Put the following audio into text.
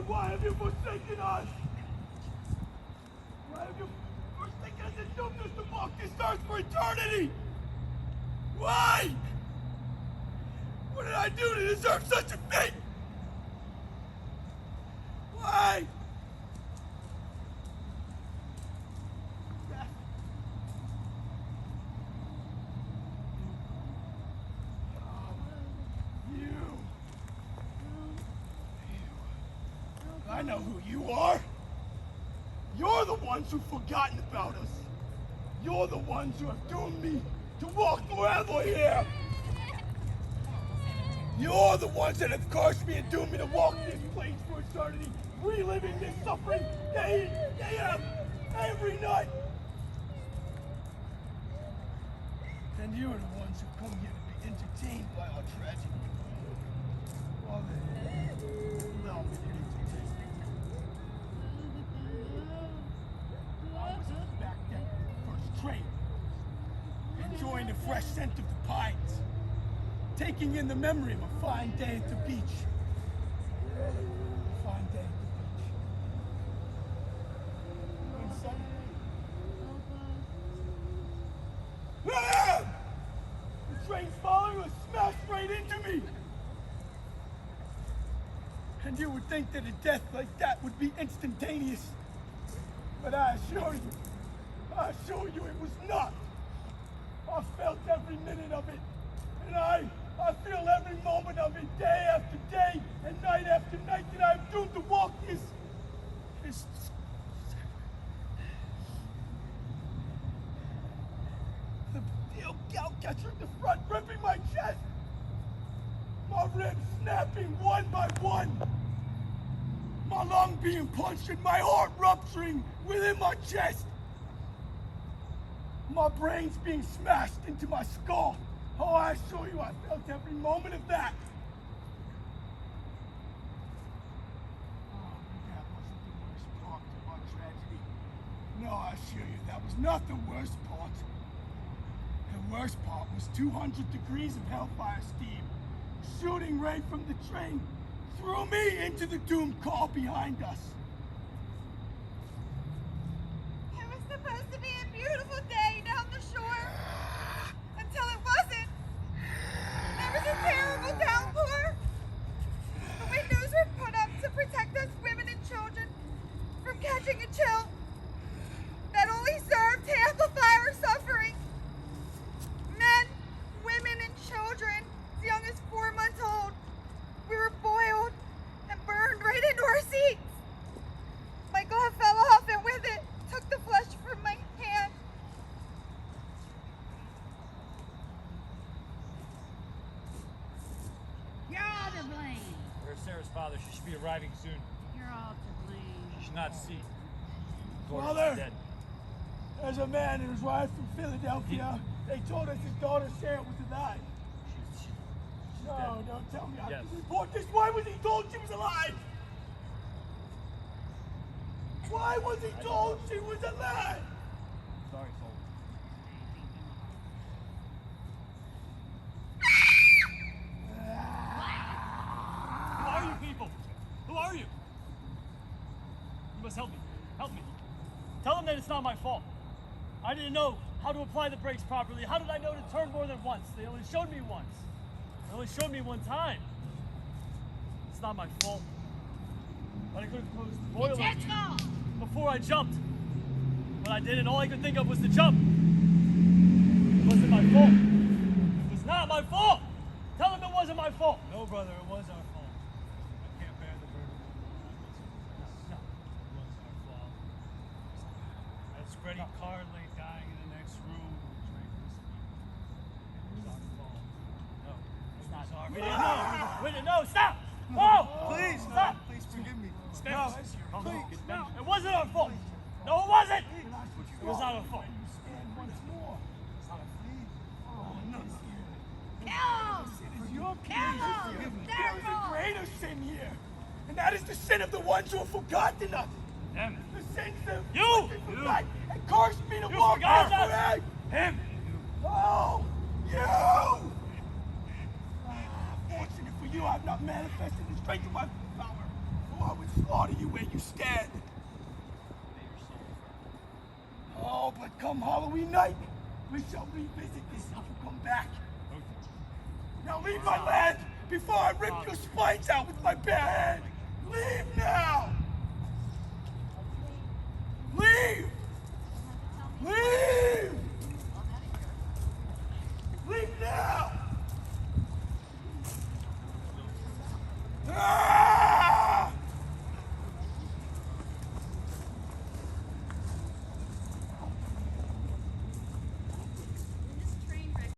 Why have you forsaken us? Why have you forsaken us and doomed us to walk this earth for eternity? Why? What did I do to deserve such a fate? Why? I know who you are. You're the ones who've forgotten about us. You're the ones who have doomed me to walk forever here. You're the ones that have cursed me and doomed me to walk this place for eternity, reliving this suffering day after every night. And you're the ones who come here to be entertained by our tragedy. Well, then, allow me to entertain. I was back then, first train, enjoying the fresh scent of the pines, taking in the memory of a fine day at the beach. A fine day at the beach. And suddenly, the train's following was smashed right into me. And you would think that a death like that would be instantaneous. But I assure you it was not. I felt every minute of it. And I feel every moment of it, day after day and night after night, that I'm doomed to walk this the cow catcher in the front ripping my chest. My ribs snapping one by one. My lung being punched and my heart rupturing within my chest. My brains being smashed into my skull. Oh, I assure you, I felt every moment of that. Oh, but that wasn't the worst part of our tragedy. No, I assure you, that was not the worst part. The worst part was 200 degrees of hellfire steam shooting right from the train threw me into the doomed car behind us. It was supposed to be a beautiful day down the shore, until it wasn't. There was a terrible downpour. The windows were put up to protect us women and children from catching a chill that only served to amplify our suffering. Men, women, and children as young as 4 months old, we were boiled and burned right into our seats. My glove fell off and with it took the flesh from my hand. You're all to blame. Where's Sarah's father? She should be arriving soon. You're all to blame. She should not see. Father! Dead. There's a man and his wife from Philadelphia. They told us his daughter Sarah was alive. She's No, dead. don't tell me. I Yes. can report this. Why was he told she was alive? Why was he told she was alive? Sorry, soul. Who are you people? Who are you? You must help me. Help me. Tell them that it's not my fault. I didn't know how to apply the brakes properly. How did I know to turn more than once? They only showed me once. They only showed me one time. It's not my fault. But I could have closed the boiler It's your fault. before I jumped. When I did it, all I could think of was to jump. It wasn't my fault. It was not my fault. Tell them it wasn't my fault. No, brother, it was our fault. I can't bear the burden of it. No. It was our fault. As Freddie Carr lay dying in the next room, it was our fault. No, it's not. Sorry. We didn't know. We didn't know. Stop! Oh! Please, Stop! please forgive me. Spare us. Please, No. That is the sin of the ones who have forgotten us. Him. The sins that You! forgot and cursed me to You walk forgot after that? him. Him. Oh, you! Fortunate for you, I've not manifested the strength of my power, or I would slaughter you where you stand. Oh, but come Halloween night, we shall revisit this if you come back. Now leave my land before I rip your spines out with my bare hand. Leave